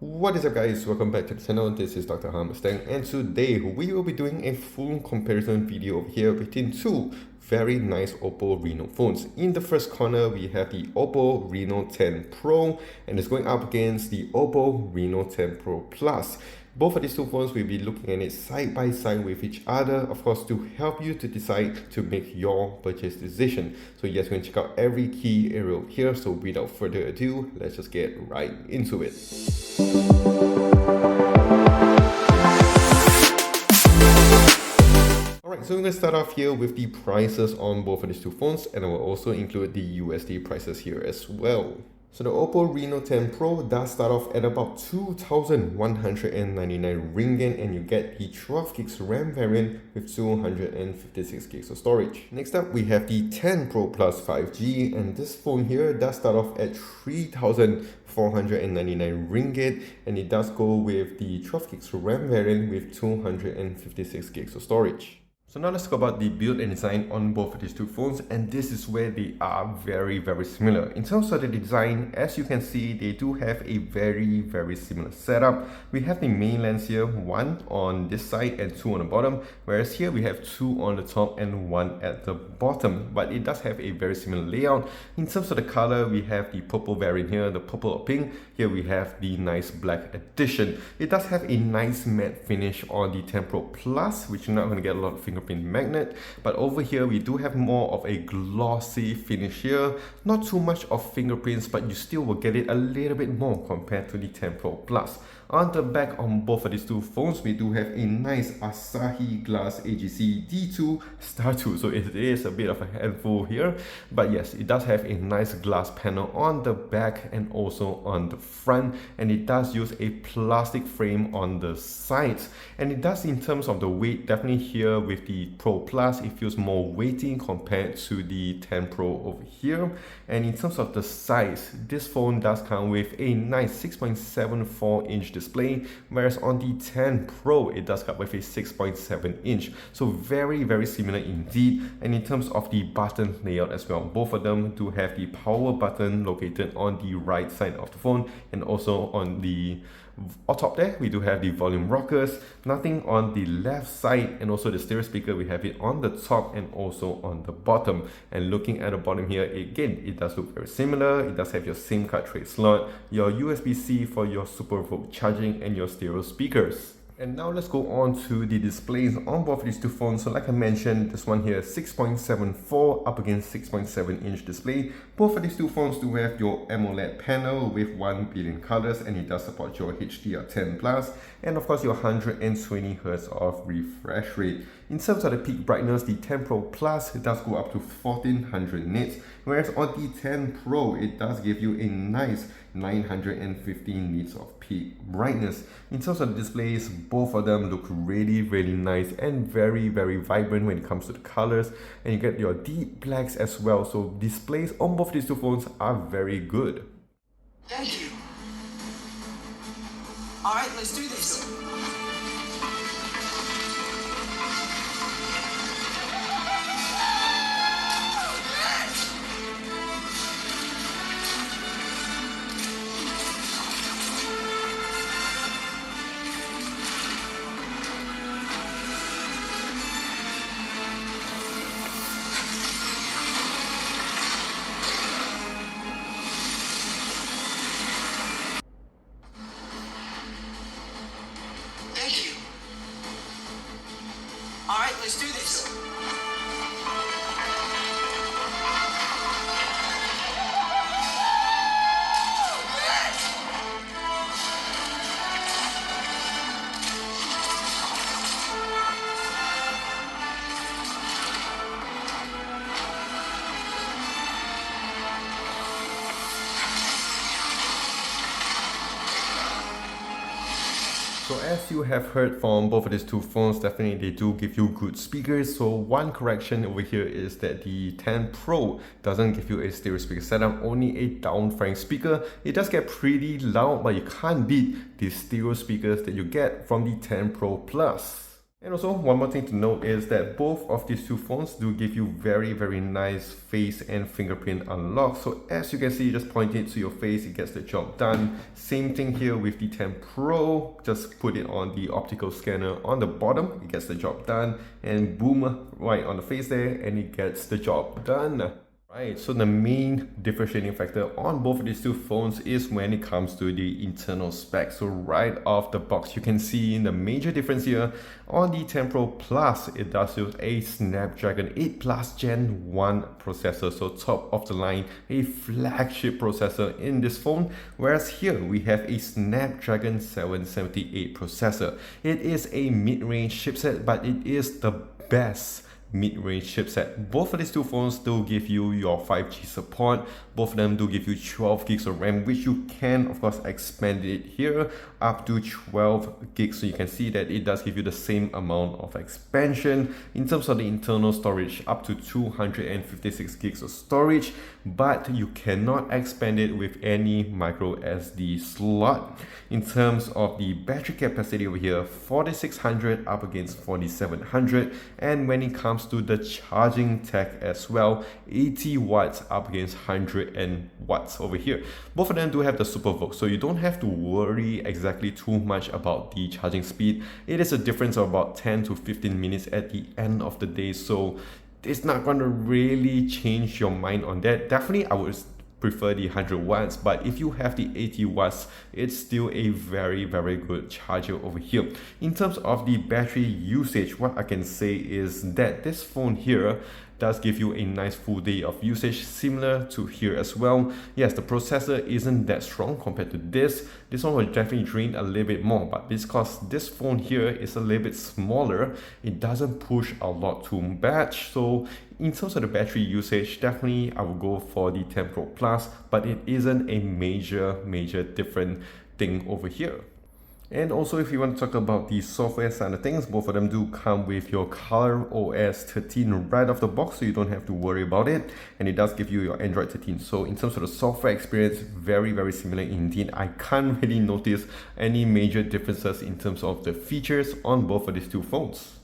What is up guys, welcome back to the channel. This is Dr. Mustang, and today we will be doing a full comparison video over here between two very nice OPPO Reno phones. In the first corner we have the OPPO Reno 10 Pro and it's going up against the OPPO Reno 10 Pro Plus. Both of these two phones will be looking at it side by side with each other, of course, to help you to decide to make your purchase decision. So yes, we're going to check out every key area here. So without further ado, let's just get right into it. Alright, so we're going to start off here with the prices on both of these two phones, and I will also include the USD prices here as well. So the OPPO Reno 10 Pro does start off at about 2,199 ringgit, and you get the 12 gigs RAM variant with 256 gigs of storage. Next up we have the 10 Pro Plus 5G, and this phone here does start off at 3,499 ringgit, and it does go with the 12 gigs RAM variant with 256 gigs of storage. So now let's talk about the build and design on both of these two phones, and this is where they are very similar. In terms of the design, as you can see, they do have a very similar setup. We have the main lens here, one on this side and two on the bottom, whereas here we have two on the top and one at the bottom, but it does have a very similar layout. In terms of the color, we have the purple variant here, the purple or pink. Here we have the nice black edition. It does have a nice matte finish on the 10 Pro Plus, which you're not going to get a lot of fingerprint magnet, but over here we do have more of a glossy finish here. Not too much of fingerprints, but you still will get it a little bit more compared to the 10 Pro Plus. On the back on both of these two phones, we do have a nice Asahi Glass AGC D2 Star 2, so it is a bit of a handful here, but yes, it does have a nice glass panel on the back and also on the front, and it does use a plastic frame on the sides, and it does, in terms of the weight, definitely here with the Pro Plus, it feels more weighty compared to the 10 Pro over here. And in terms of the size, this phone does come with a nice 6.74 inch display, whereas on the 10 Pro it does come with a 6.7 inch. So very similar indeed. And in terms of the button layout as well, both of them do have the power button located on the right side of the phone, and also on top there we do have the volume rockers, nothing on the left side, and also the stereo speaker, we have it on the top and also on the bottom. And looking at the bottom here, again, it does look very similar. It does have your SIM card tray slot, your USB-C for your Super Vogue charging, and your stereo speakers. And now let's go on to the displays on both of these two phones. So like I mentioned, this one here 6.74 up against 6.7 inch display. Both of these two phones do have your AMOLED panel with 1 billion colors, and it does support your HDR10 plus, and of course your 120 Hz of refresh rate. In terms of the peak brightness, the 10 Pro Plus, it does go up to 1400 nits, whereas on the 10 Pro it does give you a nice 915 nits of peak brightness. In terms of the displays, both of them look really nice and very vibrant when it comes to the colors, and you get your deep blacks as well. So displays on both these two phones are very good. Thank you. All right, let's do this. All right, let's do this. So as you have heard from both of these two phones, definitely they do give you good speakers. So one correction over here is that the 10 Pro doesn't give you a stereo speaker setup, only a down frank speaker. It does get pretty loud, but you can't beat the stereo speakers that you get from the 10 Pro Plus. And also, one more thing to note is that both of these two phones do give you very nice face and fingerprint unlock. So as you can see, just point it to your face, it gets the job done. Same thing here with the 10 Pro, just put it on the optical scanner on the bottom, it gets the job done, and boom, right on the face there, and it gets the job done. Right, so the main differentiating factor on both of these two phones is when it comes to the internal specs. So right off the box, you can see the major difference here. On the 10 Pro Plus, it does use a Snapdragon 8 Plus Gen 1 processor, so top of the line, a flagship processor in this phone, whereas here we have a Snapdragon 778 processor. It is a mid-range chipset, but it is the best mid-range chipset. Both of these two phones do give you your 5G support. Both of them do give you 12 gigs of RAM, which you can of course expand it here up to 12 gigs. So you can see that it does give you the same amount of expansion in terms of the internal storage, up to 256 gigs of storage, but you cannot expand it with any micro SD slot. In terms of the battery capacity over here, 4600 up against 4700, and when it comes to the charging tech as well, 80 watts up against 100 watts over here. Both of them do have the Super Vogue, so you don't have to worry exactly too much about the charging speed. It is a difference of about 10 to 15 minutes at the end of the day, so it's not going to really change your mind on that. Definitely I would prefer the 100 watts, but if you have the 80 watts, it's still a very good charger over here. In terms of the battery usage, what I can say is that this phone here does give you a nice full day of usage, similar to here as well. Yes, the processor isn't that strong compared to this. This one will definitely drain a little bit more, but because this phone here is a little bit smaller, it doesn't push a lot too much. So in terms of the battery usage, definitely I will go for the 10 Pro Plus, but it isn't a major different thing over here. And also, if you want to talk about the software side of things, both of them do come with your Color OS 13 right off the box, so you don't have to worry about it. And it does give you your Android 13. So in terms of the software experience, very similar indeed. I can't really notice any major differences in terms of the features on both of these two phones.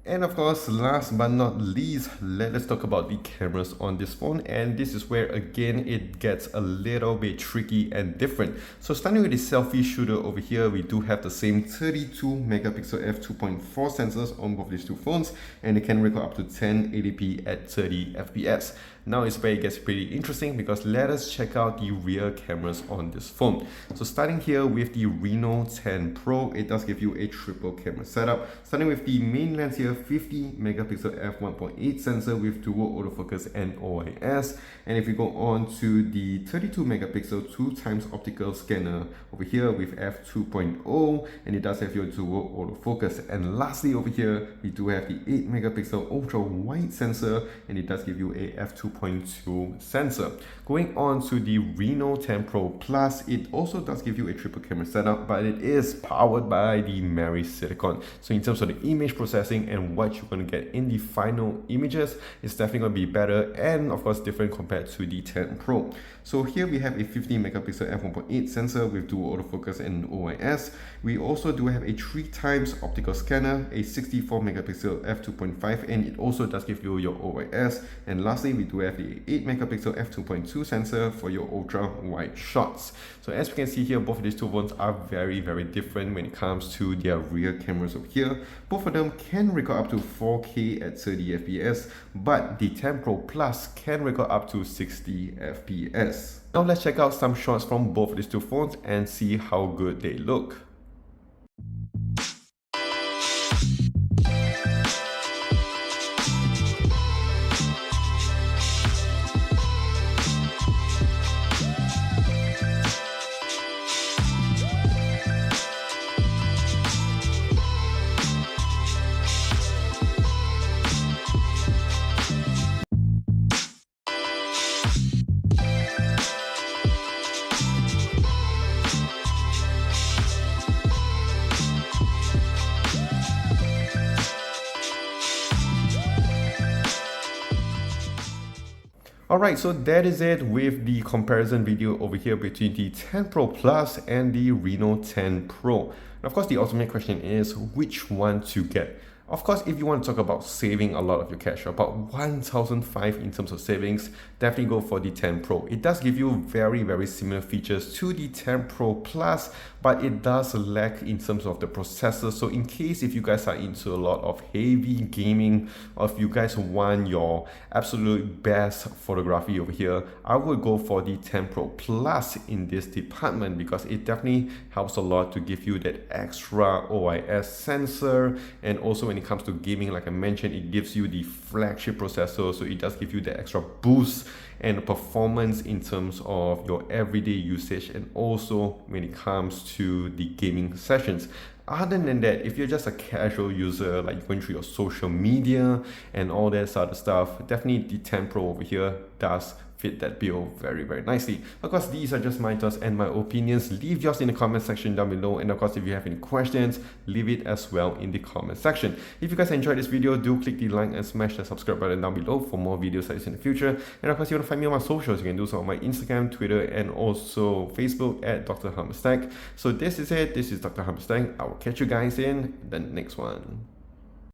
And of course, last but not least, let us talk about the cameras on this phone. And this is where again it gets a little bit tricky and different. So starting with the selfie shooter over here, we do have the same 32 megapixel f2.4 sensors on both these two phones, and it can record up to 1080p at 30 fps. Now is where it gets pretty interesting, because let us check out the rear cameras on this phone. So starting here with the Reno 10 Pro, it does give you a triple camera setup. Starting with the main lens here, 50 megapixel f1.8 sensor with dual autofocus and OIS. And if we go on to the 32 megapixel 2x optical scanner over here with f2.0, and it does have your dual autofocus. And lastly over here, we do have the 8 megapixel ultra wide sensor, and it does give you a f2.2 sensor. Going on to the Reno 10 Pro Plus, it also does give you a triple camera setup, but it is powered by the Mary Silicon. So in terms of the image processing and what you're going to get in the final images, it's definitely going to be better and of course different compared to the 10 Pro. So here we have a 50 megapixel f1.8 sensor with dual autofocus and OIS. We also do have a 3x optical scanner, a 64 megapixel f2.5, and it also does give you your OIS. And lastly, we do have the 8 megapixel f2.2 sensor for your ultra wide shots. So as we can see here, both of these two phones are very different when it comes to their rear cameras over here. Both of them can record up to 4K at 30 fps, but the 10 Pro Plus can record up to 60 fps. Now let's check out some shots from both of these two phones and see how good they look. Alright, so that is it with the comparison video over here between the 10 Pro Plus and the Reno 10 Pro. And of course, the ultimate question is which one to get. Of course, if you want to talk about saving a lot of your cash, about 1,500 in terms of savings, definitely go for the 10 Pro. It does give you very similar features to the 10 Pro Plus, but it does lack in terms of the processor. So in case if you guys are into a lot of heavy gaming, or if you guys want your absolute best photography over here, I would go for the 10 Pro Plus in this department because it definitely helps a lot to give you that extra OIS sensor. And also when it comes to gaming, like I mentioned, it gives you the flagship processor, so it does give you the extra boost and performance in terms of your everyday usage and also when it comes to the gaming sessions. Other than that, if you're just a casual user, like going through your social media and all that sort of stuff, definitely the 10 Pro over here does fit that bill very nicely. Of course, these are just my thoughts and my opinions. Leave yours in the comment section down below, and of course, if you have any questions, leave it as well in the comment section. If you guys enjoyed this video, do click the like and smash the subscribe button down below for more videos like this in the future. And of course, if you want to find me on my socials, you can do so on my Instagram, Twitter, and also Facebook at Dr. Hummerstack. So this is it. This is Dr. Hummerstack. I will catch you guys in the next one.